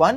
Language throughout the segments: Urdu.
1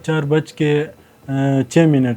4:06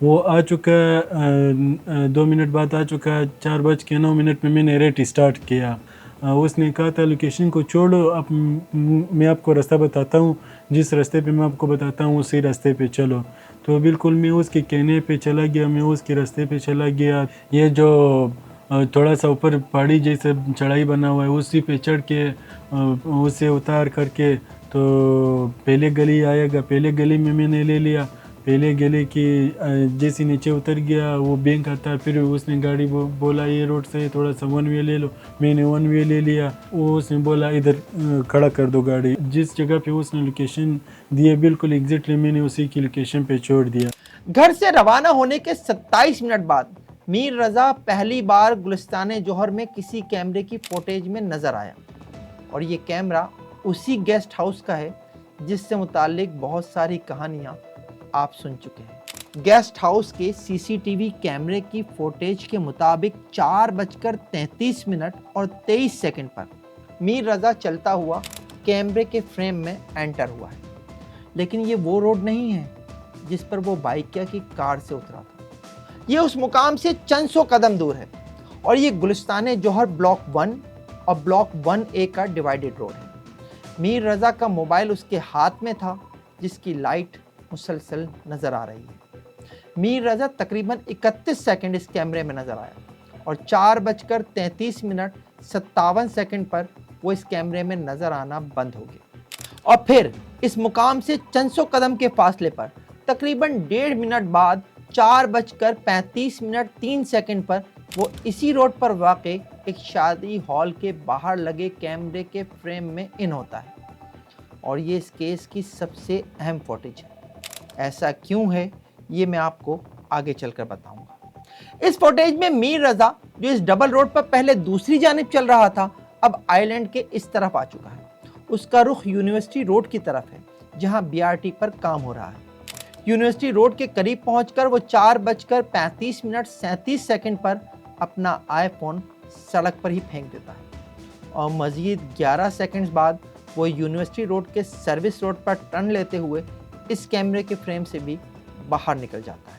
وہ آ چکا ہے 2 منٹ بعد آ چکا ہے. 4:09 میں نے ریٹ اسٹارٹ کیا. اس نے کہا تھا لوکیشن کو چھوڑو، اب میں آپ کو راستہ بتاتا ہوں، جس راستے پہ میں آپ کو بتاتا ہوں اسی راستے پہ چلو. تو بالکل میں اس کے کہنے پہ چلا گیا، میں اس کے راستے پہ چلا گیا. یہ جو تھوڑا سا اوپر پہاڑی جیسے چڑھائی بنا ہوا ہے اسی پہ چڑھ کے اسے اتار کر کے تو پہلے گلی آئے گا. پہلے گلی میں نے لے لیا. پہلے گلی کی جیسے نیچے اتر گیا وہ بینک آتا ہے، پھر اس نے گاڑی بولا یہ روڈ سے تھوڑا سا 1 وے لے لو. میں نے 1 وے لے لیا. وہ اس نے بولا ادھر کھڑا کر دو گاڑی. جس جگہ پہ اس نے لوکیشن دی ہے بالکل ایگزیکٹلی میں نے اسی کی لوکیشن پہ چھوڑ دیا. گھر سے روانہ ہونے کے 27 منٹ بعد میر رضا پہلی بار گلستان جوہر میں کسی کیمرے کی فوٹیج میں نظر آیا، اور یہ کیمرہ اسی گیسٹ ہاؤس کا ہے جس سے متعلق بہت ساری کہانیاں آپ سن چکے ہیں. گیسٹ ہاؤس کے سی سی ٹی وی کیمرے کی فوٹیج کے مطابق 4:33 اور 23 سیکنڈ پر میر رضا چلتا ہوا کیمرے کے فریم میں انٹر ہوا ہے. لیکن یہ وہ روڈ نہیں ہے جس پر وہ بائیکیا کی کار سے اترا تھا. یہ اس مقام سے چند سو قدم دور ہے، اور یہ گلستان جوہر بلاک 1 اور بلاک 1A کا ڈیوائیڈڈ روڈ ہے. میر رضا کا موبائل اس کے ہاتھ میں تھا جس کی لائٹ مسلسل نظر آ رہی ہے. میر رضا تقریباً 31 سیکنڈ اس کیمرے میں نظر آیا، اور 4:33:57 پر وہ اس کیمرے میں نظر آنا بند ہو گیا. اور پھر اس مقام سے چند سو قدم کے فاصلے پر تقریباً 1.5 منٹ بعد 4:35:03 پر وہ اسی روڈ پر واقع ایک شادی ہال کے باہر لگے کیمرے کے فریم میں ان ہوتا ہے. اور یہ اس کیس کی سب سے اہم فوٹیج ہے. ایسا کیوں ہے یہ میں آپ کو آگے چل کر بتاؤں گا. اس فوٹیج میں میر رضا جو اس ڈبل روڈ پر پہلے دوسری جانب چل رہا تھا اب آئی لینڈ کے اس طرف آ چکا ہے. اس کا رخ یونیورسٹی روڈ کی طرف ہے جہاں BRT پر کام ہو رہا ہے. یونیورسٹی روڈ کے قریب پہنچ کر وہ 4:35:37 پر اپنا آئی فون سڑک پر ہی پھینک دیتا ہے، اور مزید 11 سیکنڈز بعد وہ یونیورسٹی روڈ کے سروس روڈ پر ٹرن لیتے ہوئے اس کیمرے کے فریم سے بھی باہر نکل جاتا ہے.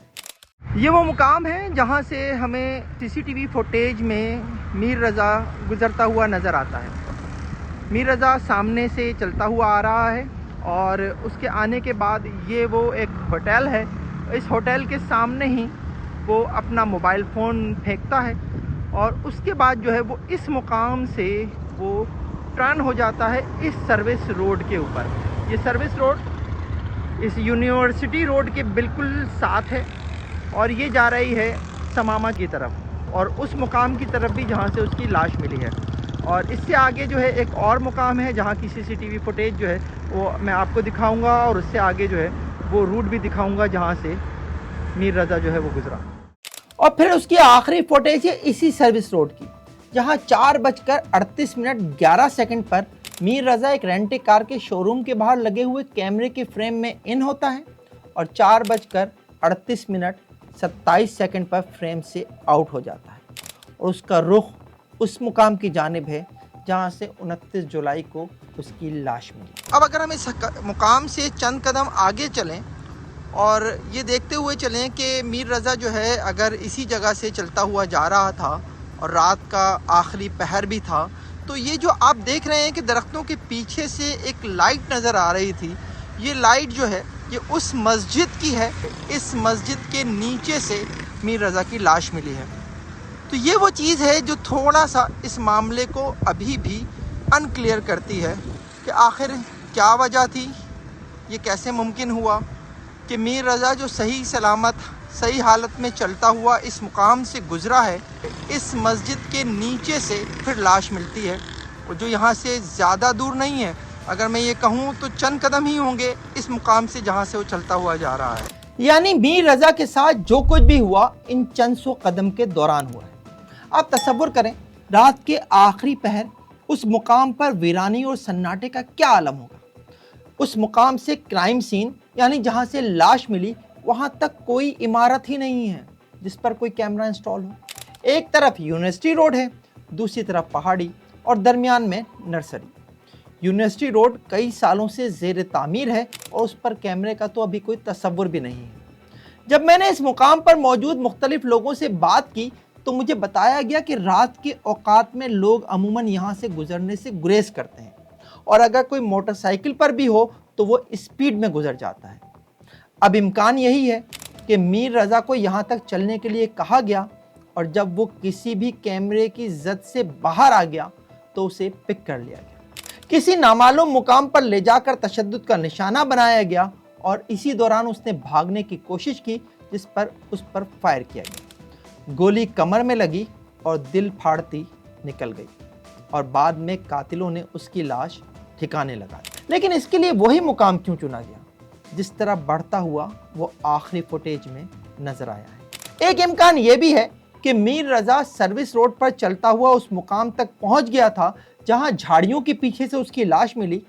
یہ وہ مقام ہے جہاں سے ہمیں سی سی ٹی وی فوٹیج میں میر رضا گزرتا ہوا نظر آتا ہے. میر رضا سامنے سے چلتا ہوا آ رہا ہے، اور اس کے آنے کے بعد یہ وہ ایک ہوٹل ہے. اس ہوٹل کے سامنے ہی وہ اپنا موبائل فون پھینکتا ہے، اور اس کے بعد جو ہے وہ اس مقام سے وہ ٹرن ہو جاتا ہے اس سروس روڈ کے اوپر. یہ سروس روڈ اس یونیورسٹی روڈ کے بالکل ساتھ ہے، اور یہ جا رہی ہے سماما کی طرف، اور اس مقام کی طرف بھی جہاں سے اس کی لاش ملی ہے. اور اس سے آگے جو ہے ایک اور مقام ہے جہاں کی سی سی ٹی وی فوٹیج جو ہے وہ میں آپ کو دکھاؤں گا، اور اس سے آگے جو ہے وہ روٹ بھی دکھاؤں گا جہاں سے میر رضا جو ہے وہ گزرا. اور پھر اس کی آخری فوٹیج ہے اسی سروس روڈ کی جہاں 4:38:11 پر میر رضا ایک رینٹے کار کے شو روم کے باہر لگے ہوئے کیمرے کے فریم میں ان ہوتا ہے، اور 4:38:27 پر فریم سے آؤٹ ہو جاتا ہے، اور اس کا رخ اس مقام کی جانب ہے جہاں سے 29 جولائی کو اس کی لاش ملی. اب اگر ہم اس مقام سے چند قدم آگے چلیں اور یہ دیکھتے ہوئے چلیں کہ میر رضا جو ہے اگر اسی جگہ سے چلتا ہوا جا رہا تھا اور رات کا آخری پہر بھی تھا، تو یہ جو آپ دیکھ رہے ہیں کہ درختوں کے پیچھے سے ایک لائٹ نظر آ رہی تھی، یہ لائٹ جو ہے یہ اس مسجد کی ہے. اس مسجد کے نیچے سے میر رضا کی لاش ملی ہے. تو یہ وہ چیز ہے جو تھوڑا سا اس معاملے کو ابھی بھی انکلیئر کرتی ہے کہ آخر کیا وجہ تھی، یہ کیسے ممکن ہوا کہ میر رضا جو صحیح سلامت صحیح حالت میں چلتا ہوا اس مقام سے گزرا ہے، اس مسجد کے نیچے سے پھر لاش ملتی ہے، جو یہاں سے زیادہ دور نہیں ہے. اگر میں یہ کہوں تو چند قدم ہی ہوں گے اس مقام سے جہاں سے وہ چلتا ہوا جا رہا ہے. یعنی میر رضا کے ساتھ جو کچھ بھی ہوا ان چند سو قدم کے دوران ہوا ہے. آپ تصور کریں رات کے آخری پہر اس مقام پر ویرانی اور سناٹے کا کیا عالم ہوگا. اس مقام سے کرائم سین یعنی جہاں سے لاش ملی وہاں تک کوئی عمارت ہی نہیں ہے جس پر کوئی کیمرہ انسٹال ہو. ایک طرف یونیورسٹی روڈ ہے، دوسری طرف پہاڑی، اور درمیان میں نرسری. یونیورسٹی روڈ کئی سالوں سے زیر تعمیر ہے اور اس پر کیمرے کا تو ابھی کوئی تصور بھی نہیں ہے. جب میں نے اس مقام پر موجود مختلف لوگوں سے بات کی تو مجھے بتایا گیا کہ رات کے اوقات میں لوگ عموماً یہاں سے گزرنے سے گریز کرتے ہیں، اور اگر کوئی موٹر سائیکل پر بھی ہو تو وہ اسپیڈ میں گزر جاتا ہے۔ اب امکان یہی ہے کہ میر رضا کو یہاں تک چلنے کے لیے کہا گیا، اور جب وہ کسی بھی کیمرے کی زد سے باہر آ گیا تو اسے پک کر لیا گیا، کسی نامعلوم مقام پر لے جا کر تشدد کا نشانہ بنایا گیا، اور اسی دوران اس نے بھاگنے کی کوشش کی جس پر اس پر فائر کیا گیا۔ گولی کمر میں لگی اور دل پھاڑتی نکل گئی، اور بعد میں قاتلوں نے اس کی لاش ٹھکانے لگا دی۔ لیکن اس کے لیے وہی مقام کیوں چنا گیا؟ جس طرح بڑھتا ہوا وہ آخری فوٹیج میں نظر آیا ہے۔ ایک امکان یہ بھی ہے کہ میر رضا سروس روڈ پر چلتا ہوا اس مقام تک پہنچ گیا تھا جہاں جھاڑیوں کے پیچھے سے اس کی لاش ملی۔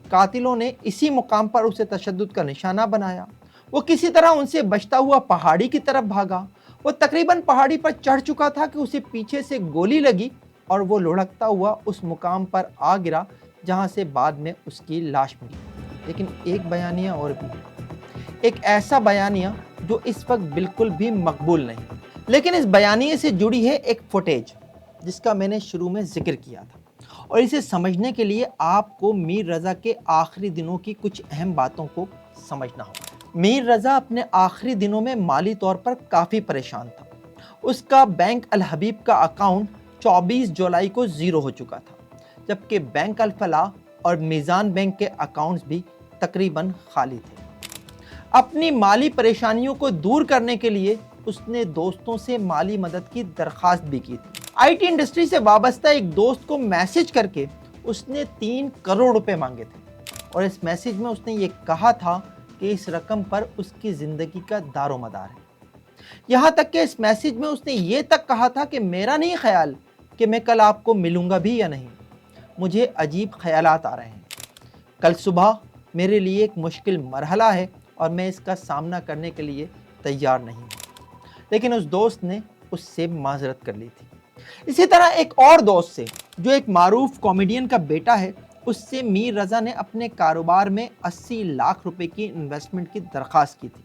قاتلوں نے اسی مقام پر اسے تشدد کا نشانہ بنایا۔ وہ کسی طرح ان سے بچتا ہوا پہاڑی کی طرف بھاگا۔ وہ تقریباً پہاڑی پر چڑھ چکا تھا کہ اسے پیچھے سے گولی لگی اور وہ لڑکتا ہوا اس مقام پر آ گرا جہاں سے بعد میں اس کی لاش ملی۔ لیکن ایک بیانیہ اور بھی ہے، ایک ایسا بیانیہ جو اس وقت بالکل بھی مقبول نہیں، لیکن اس بیانیے سے جڑی ہے ایک فوٹیج جس کا میں نے شروع میں ذکر کیا تھا، اور اسے سمجھنے کے لیے آپ کو میر رضا کے آخری دنوں کی کچھ اہم باتوں کو سمجھنا ہوگا۔ میر رضا اپنے آخری دنوں میں مالی طور پر کافی پریشان تھا۔ اس کا بینک الحبیب کا اکاؤنٹ 24 جولائی کو زیرو ہو چکا تھا، جبکہ بینک الفلاح اور میزان بینک کے اکاؤنٹس بھی تقریباً خالی تھے۔ اپنی مالی پریشانیوں کو دور کرنے کے لیے اس نے دوستوں سے مالی مدد کی درخواست بھی کی تھی۔ آئی ٹی انڈسٹری سے وابستہ ایک دوست کو میسج کر کے اس نے 3 کروڑ روپے مانگے تھے، اور اس میسج میں اس نے یہ کہا تھا کہ اس رقم پر اس کی زندگی کا دار و مدار ہے۔ یہاں تک کہ اس میسج میں اس نے یہ تک کہا تھا کہ میرا نہیں خیال کہ میں کل آپ کو ملوں گا بھی یا نہیں، مجھے عجیب خیالات آ رہے ہیں، کل صبح میرے لیے ایک مشکل مرحلہ ہے اور میں اس کا سامنا کرنے کے لیے تیار نہیں ہوں۔ لیکن اس دوست نے اس سے معذرت کر لی تھی۔ اسی طرح ایک اور دوست سے جو ایک معروف کامیڈین کا بیٹا ہے، اس سے میر رضا نے اپنے کاروبار میں 80 لاکھ روپے کی انویسٹمنٹ کی درخواست کی تھی،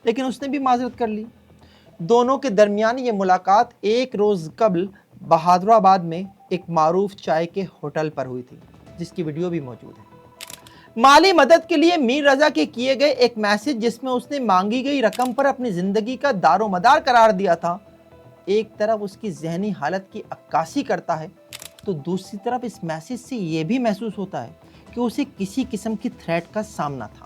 لیکن اس نے بھی معذرت کر لی۔ دونوں کے درمیان یہ ملاقات ایک روز قبل بہادرآباد میں ایک معروف چائے کے ہوٹل پر ہوئی تھی، جس کی ویڈیو بھی موجود ہے۔ مالی مدد کے لیے میر رضا کے کیے گئے ایک میسج جس میں اس نے مانگی گئی رقم پر اپنی زندگی کا دار و مدار قرار دیا تھا، ایک طرف اس کی ذہنی حالت کی عکاسی کرتا ہے تو دوسری طرف اس میسج سے یہ بھی محسوس ہوتا ہے کہ اسے کسی قسم کی تھریٹ کا سامنا تھا۔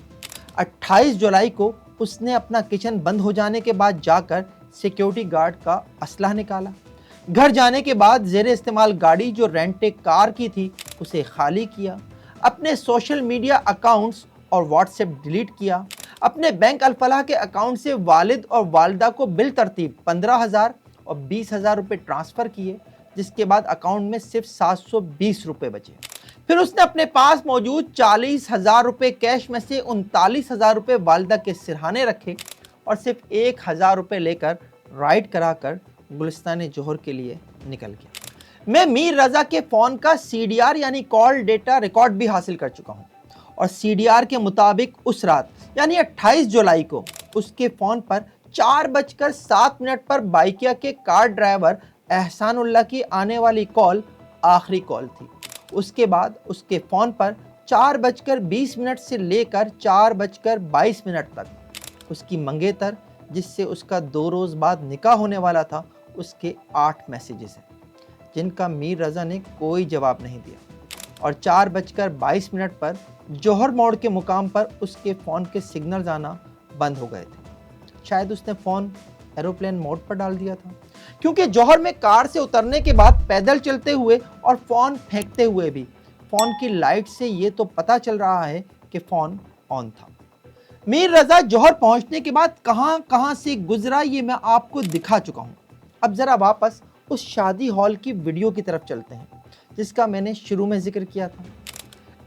28 جولائی کو اس نے اپنا کچن بند ہو جانے کے بعد جا کر سیکیورٹی گارڈ کا اسلحہ نکالا۔ گھر جانے کے بعد زیر استعمال گاڑی جو رینٹ کار کی تھی اسے خالی کیا، اپنے سوشل میڈیا اکاؤنٹس اور واٹس ایپ ڈیلیٹ کیا، اپنے بینک الفلاح کے اکاؤنٹ سے والد اور والدہ کو بالترتیب 15,000 اور 20,000 روپے ٹرانسفر کیے، جس کے بعد اکاؤنٹ میں صرف 720 روپے بچے۔ پھر اس نے اپنے پاس موجود 40,000 روپے کیش میں سے 39,000 روپے والدہ کے سرہانے رکھے اور صرف 1,000 روپے لے کر رائڈ کرا کر گلستان جوہر کے لیے نکل گیا۔ میں میر رضا کے فون کا CDR یعنی کال ڈیٹا ریکارڈ بھی حاصل کر چکا ہوں، اور CDR کے مطابق اس رات یعنی 28 جولائی کو اس کے فون پر 4:07 پر بائیکیا کے کار ڈرائیور احسان اللہ کی آنے والی کال آخری کال تھی۔ اس کے بعد اس کے فون پر 4:20 سے لے کر 4:22 تک اس کی منگیتر، جس سے اس کا 2 روز بعد نکاح ہونے والا تھا، اس کے 8 میسیجز ہیں جن کا میر رضا نے کوئی جواب نہیں دیا، اور 4:22 پر جوہر موڑ کے مقام پر اس کے فون کے سگنلز آنا بند ہو گئے تھے۔ شاید اس نے فون ایروپلین موڈ پر ڈال دیا تھا، کیونکہ جوہر میں کار سے اترنے کے بعد پیدل چلتے ہوئے اور فون پھینکتے ہوئے بھی فون کی لائٹ سے یہ تو پتہ چل رہا ہے کہ فون آن تھا۔ میر رضا جوہر پہنچنے کے بعد کہاں کہاں سے گزرا یہ میں آپ کو دکھا چکا ہوں۔ اب ذرا واپس اس شادی ہال کی ویڈیو کی طرف چلتے ہیں جس کا میں نے شروع میں ذکر کیا تھا۔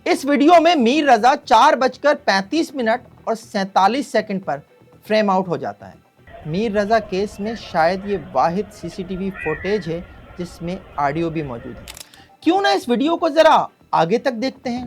اس ویڈیو میں میر رضا 4:35 اور 47 پر فریم آؤٹ ہو جاتا ہے۔ میر رضا کیس میں شاید یہ واحد CCTV فوٹیج ہے جس میں آڈیو بھی موجود ہے۔ کیوں نہ اس ویڈیو کو ذرا آگے تک دیکھتے ہیں۔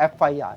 FIR,